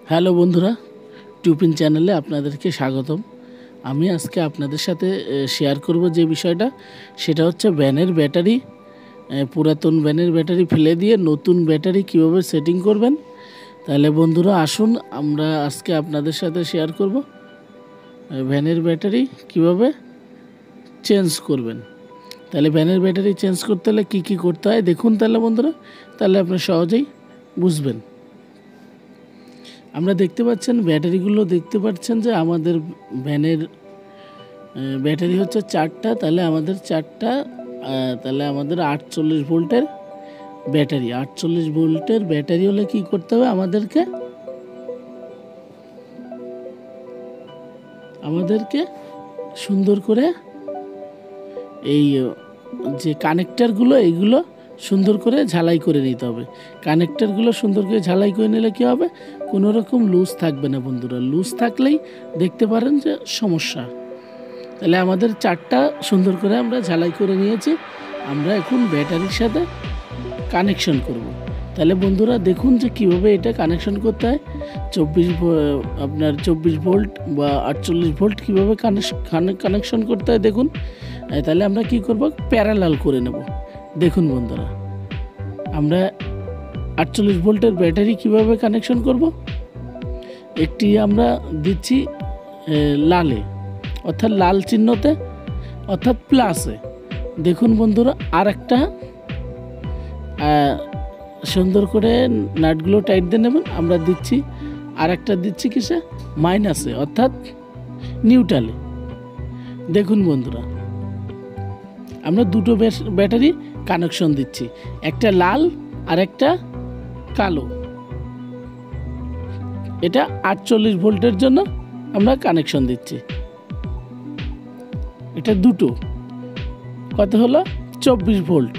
Hello বন্ধুরা, টিউপিন চ্যানেলে আপনাদেরকে স্বাগতম। আমি আজকে আপনাদের সাথে শেয়ার করব যে বিষয়টা, সেটা হচ্ছে ভ্যানের ব্যাটারি, পুরাতন ভ্যানের ব্যাটারি ফেলে দিয়ে নতুন ব্যাটারি কিভাবে সেটিং করবেন। তাহলে বন্ধুরা আসুন, আমরা আজকে আপনাদের সাথে শেয়ার করব ভ্যানের ব্যাটারি কিভাবে চেঞ্জ করবেন। তাহলে ভ্যানের ব্যাটারি চেঞ্জ করতে হলে কী কী করতে হয় দেখুন। তাহলে বন্ধুরা, তাহলে আপনি সহজেই বুঝবেন। আমরা দেখতে পাচ্ছেন ব্যাটারিগুলো, দেখতে পাচ্ছেন যে আমাদের ভ্যানের ব্যাটারি হচ্ছে 4টা। তাহলে আমাদের 4টা, তাহলে আমাদের 48 ভোল্টের ব্যাটারি। 48 ভোল্টের ব্যাটারি হলে কি করতে হবে আমাদেরকে সুন্দর করে এই যে কানেক্টারগুলো, এইগুলো সুন্দর করে ঝালাই করে নিতে হবে। কানেক্টারগুলো সুন্দর করে ঝালাই করে নিলে কী হবে, কোনো রকম লুজ থাকবে না বন্ধুরা। লুজ থাকলেই দেখতে পারেন যে সমস্যা। তাহলে আমাদের 4টা সুন্দর করে আমরা ঝালাই করে নিয়েছি। আমরা এখন ব্যাটারির সাথে কানেকশন করব। তাহলে বন্ধুরা দেখুন যে কীভাবে এটা কানেকশন করতে হয়। 24 ভোল্ট বা 48 ভোল্ট কীভাবে কানেকশন করতে হয় দেখুন। তাহলে আমরা কি করব, প্যারালাল করে নেব। দেখুন বন্ধুরা, আমরা 48 ভোল্টের ব্যাটারি কিভাবে কানেকশন করব। একটি আমরা দিচ্ছি লালে, অর্থাৎ লাল চিহ্নতে, অর্থাৎ প্লাসে। দেখুন বন্ধুরা, আর একটা সুন্দর করে নাটগুলো টাইট দিয়ে নেবেন। আমরা দিচ্ছি আর একটা দিচ্ছি কিসে, মাইনাসে, অর্থাৎ নিউট্রালে। দেখুন বন্ধুরা, আমরা দুটো ব্যাটারি কানেকশন দিচ্ছি, একটা লাল আর একটা কালো। এটা 48 ভোল্টের জন্য আমরা কানেকশন দিচ্ছি। এটা দুটো, কত হলো, 24 ভোল্ট।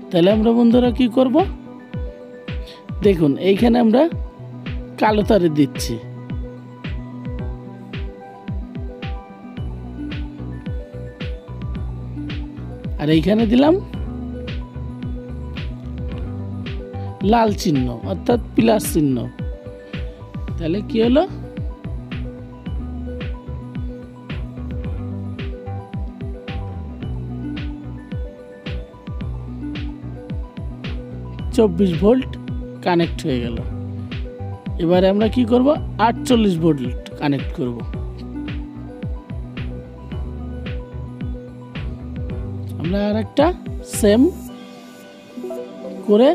তাহলে আমরা বন্ধুরা কি করব, দেখুন এইখানে আমরা কালো তারে দিচ্ছি, আর এইখানে দিলাম লাল চিহ্ন, অর্থাৎ প্লাস চিহ্ন। তাহলে কি হলো, চব্বিশ ভোল্ট কানেক্ট হয়ে গেল। এবারে আমরা কি করব, 48 ভোল্ট কানেক্ট করব। আমরা আর একটা সেম করে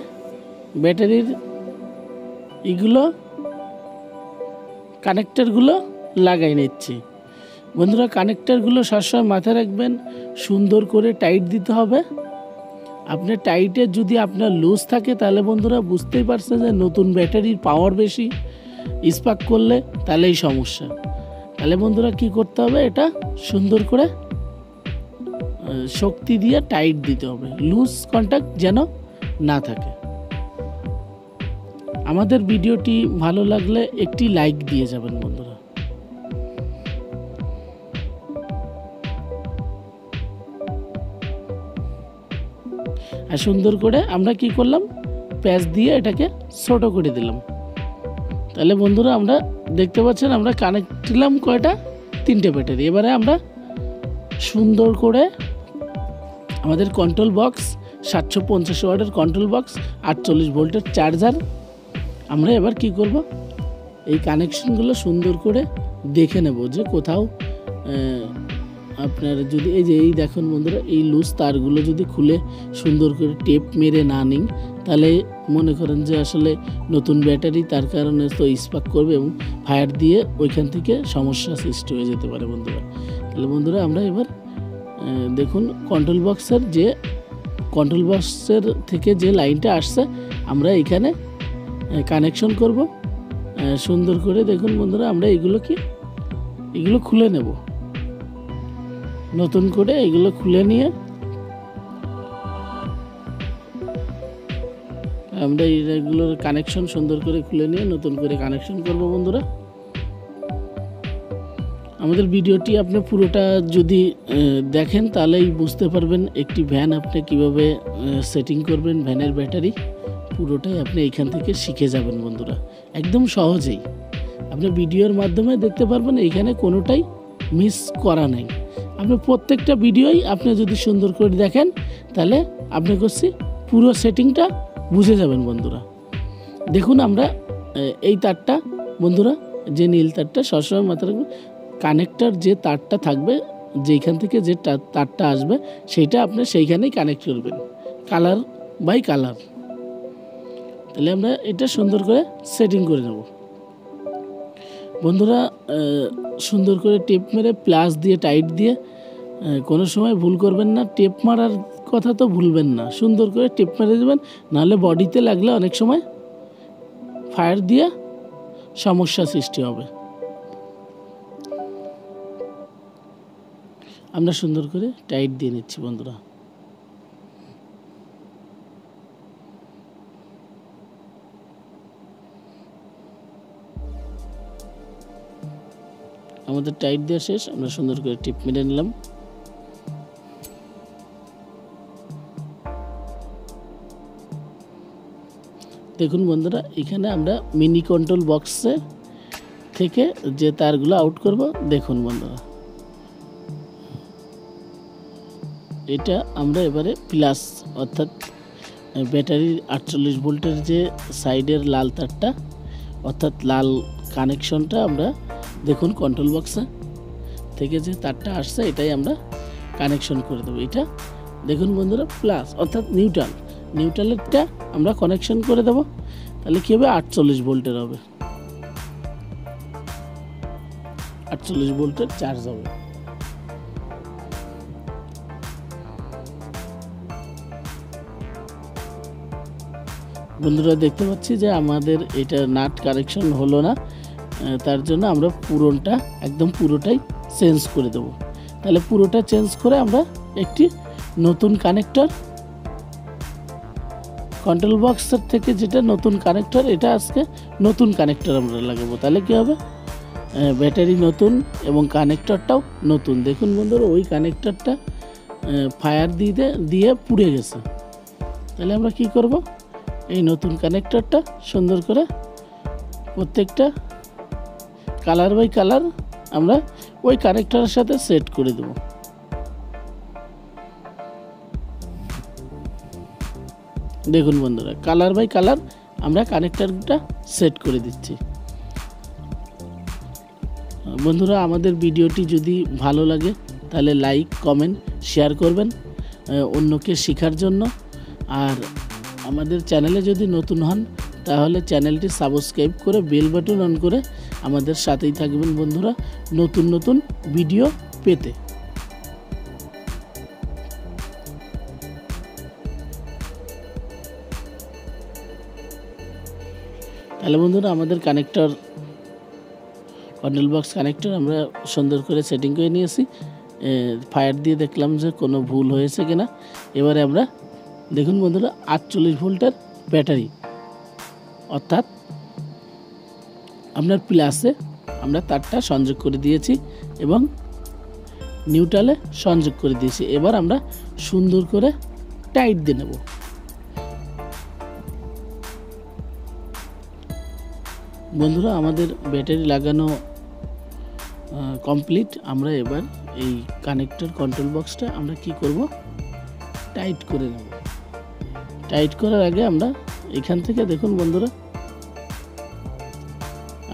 ব্যাটারির এগুলো কানেক্টারগুলো লাগাই নিচ্ছি। বন্ধুরা, কানেক্টারগুলো সবসময় মাথায় রাখবেন, সুন্দর করে টাইট দিতে হবে। আপনার টাইটে যদি আপনার লুজ থাকে, তাহলে বন্ধুরা বুঝতেই পারছেন যে নতুন ব্যাটারির পাওয়ার বেশি, স্পার্ক করলে তাহলেই সমস্যা। তাহলে বন্ধুরা কি করতে হবে, এটা সুন্দর করে শক্তি দিয়ে টাইট দিতে হবে, লুজ কন্টাক্ট যেন না থাকে। আমাদের ভিডিওটি ভালো লাগলে একটি লাইক দিয়ে যাবেন বন্ধুরা। আর সুন্দর করে আমরা কি করলাম, প্যাচ দিয়ে এটাকে ছোট করে দিলাম। তাহলে বন্ধুরা আমরা দেখতে পাচ্ছেন আমরা কানেক্ট দিলাম কয়টা, 3টে ব্যাটারি। এবারে আমরা সুন্দর করে আমাদের কন্ট্রোল বক্স, 750 ওয়াটের কন্ট্রোল বক্স, 48 ভোল্টের চার্জার, আমরা এবার কি করব, এই কানেকশনগুলো সুন্দর করে দেখে নেব যে কোথাও আপনার যদি এই দেখুন বন্ধুরা, এই লুজ তারগুলো যদি খুলে সুন্দর করে টেপ মেরে না নিই, তাহলে মনে করেন যে আসলে নতুন ব্যাটারি, তার কারণে তো স্পার্ক করবে এবং ফায়ার দিয়ে ওইখান থেকে সমস্যা সৃষ্টি হয়ে যেতে পারে বন্ধুরা। তাহলে বন্ধুরা আমরা এবার দেখুন কন্ট্রোল বক্সের থেকে যে লাইনটা আসছে, আমরা এখানে কানেকশন করব সুন্দর করে। দেখুন বন্ধুরা, আমরা এগুলো খুলে নেব, নতুন করে এগুলো খুলে নিয়ে আমরা এগুলোর কানেকশন সুন্দর করে খুলে নিয়ে নতুন করে কানেকশন করব বন্ধুরা। আমাদের ভিডিওটি আপনি পুরোটা যদি দেখেন, তাহলেই বুঝতে পারবেন একটি ভ্যান আপনি কিভাবে সেটিং করবেন, ভ্যানের ব্যাটারি পুরোটাই আপনি এইখান থেকে শিখে যাবেন বন্ধুরা। একদম সহজেই আপনি ভিডিওর মাধ্যমে দেখতে পারবেন, এইখানে কোনোটাই মিস করা নেই। আপনি প্রত্যেকটা ভিডিওই আপনি যদি সুন্দর করে দেখেন তাহলে আপনি করছি পুরো সেটিংটা বুঝে যাবেন বন্ধুরা। দেখুন আমরা এই তারটা বন্ধুরা, যে নীল তারটা সবসময় মাথায় রাখবেন, কানেক্টর যে তারটা থাকবে, যেখান থেকে যে তারটা আসবে সেইটা আপনি সেইখানেই কানেক্ট করবেন, কালার বাই কালার। তাহলে আমরা এটা সুন্দর করে সেটিং করে নেব বন্ধুরা। সুন্দর করে টেপ মেরে প্লাস দিয়ে টাইট দিয়ে কোনো সময় ভুল করবেন না। টেপ মারার কথা তো ভুলবেন না, সুন্দর করে টেপ মেরে দেবেন, নাহলে বডিতে লাগলে অনেক সময় ফায়ার দিয়ে সমস্যা সৃষ্টি হবে। আমরা সুন্দর করে টাইট দিয়ে নিচ্ছি বন্ধুরা। আমাদের টাইট দেওয়া শেষ, আমরা সুন্দর করে টিপ মেরে নিলাম। দেখুন বন্ধুরা, এখানে আমরা মিনি কন্ট্রোল বক্সে থেকে যে তারগুলো আউট করব, দেখুন বন্ধুরা এটা আমরা এবারে প্লাস অর্থাৎ ব্যাটারির 48 ভোল্টের যে সাইডের লাল তারটা অর্থাৎ লাল কানেকশনটা আমরা দেখুন কন্ট্রোল বক্সে থেকে যে তারটা আসছে এটাই আমরা কানেকশন করে দেবো। এটা দেখুন বন্ধুরা প্লাস অর্থাৎ নিউট্রালেরটা আমরা কানেকশন করে দেবো। তাহলে কী হবে, 48 ভোল্টের হবে, 48 ভোল্টের চার্জ হবে। বন্ধুরা দেখতে পাচ্ছি যে আমাদের এটা নাট কানেকশন হলো না, তার জন্য আমরা পুরোটাই চেঞ্জ করে দেব। তাহলে পুরোটা চেঞ্জ করে আমরা একটি নতুন কানেক্টর কন্ট্রোল বক্সের থেকে যেটা নতুন কানেক্টর, এটা আজকে নতুন কানেক্টর আমরা লাগাবো। তাহলে কী হবে, ব্যাটারি নতুন এবং কানেক্টরটাও নতুন। দেখুন বন্ধুরা, ওই কানেক্টরটা ফায়ার দিয়ে পুড়ে গেছে। তাহলে আমরা কি করব, এই নতুন কানেক্টরটা সুন্দর করে প্রত্যেকটা কালার বাই কালার আমরা ওই কানেক্টরের সাথে সেট করে দেব। দেখুন বন্ধুরা, কালার বাই কালার আমরা কানেক্টরটা সেট করে দিচ্ছি। বন্ধুরা, আমাদের ভিডিওটি যদি ভালো লাগে তাহলে লাইক কমেন্ট শেয়ার করবেন অন্যকে শেখার জন্য। আর আমাদের চ্যানেলে যদি নতুন হন তাহলে চ্যানেলটি সাবস্ক্রাইব করে বেল বাটন অন করে আমাদের সাথেই থাকবেন বন্ধুরা, নতুন নতুন ভিডিও পেতে। তাহলে বন্ধুরা, আমাদের কন্ট্রোল বক্স কানেক্টর আমরা সুন্দর করে সেটিং করে নিয়েছি। ফায়ার দিয়ে দেখলাম যে কোনো ভুল হয়েছে কিনা। এবারে আমরা দেখুন বন্ধুরা, 48 ভোল্টের ব্যাটারি অর্থাৎ আপনার প্লাসে আমরা তারটা সংযোগ করে দিয়েছি এবং নিউট্রালে সংযোগ করে দিয়েছি। এবার আমরা সুন্দর করে টাইট দিয়ে নেব। বন্ধুরা, আমাদের ব্যাটারি লাগানো কমপ্লিট। আমরা এবার এই কানেক্টর কন্ট্রোল বক্সটা আমরা কি করব, টাইট করে নেব। টাইট করার আগে আমরা এখান থেকে দেখুন বন্ধুরা,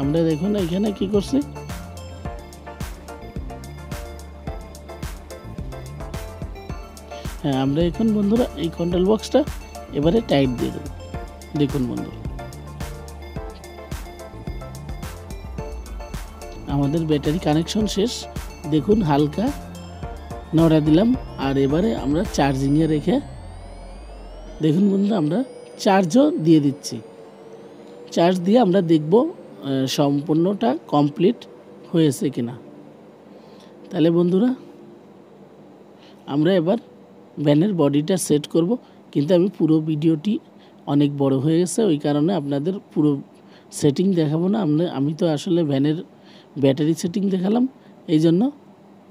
আমরা দেখুন এখানে কি করছি, হ্যাঁ আমরা এখন বন্ধুরা এই কন্ট্রোল বক্সটা এবারে টাইট দিয়ে দেব। দেখুন বন্ধুরা, আমাদের ব্যাটারি কানেকশন শেষ। দেখুন হালকা নড়া দিলাম, আর এবারে আমরা চার্জিংয়ে রেখে দেখুন বন্ধুরা, আমরা চার্জও দিয়ে দিচ্ছি। চার্জ দিয়ে আমরা দেখব সম্পূর্ণটা কমপ্লিট হয়েছে কিনা। তাহলে বন্ধুরা, আমরা এবার ভ্যানের বডিটা সেট করব, কিন্তু আমি পুরো ভিডিওটি অনেক বড় হয়ে গেছে, ওই কারণে আপনাদের পুরো সেটিং দেখাবো না। আমি তো আসলে ভ্যানের ব্যাটারি সেটিং দেখালাম। এই জন্য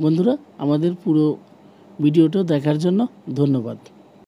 বন্ধুরা, আমাদের পুরো ভিডিওটা দেখার জন্য ধন্যবাদ।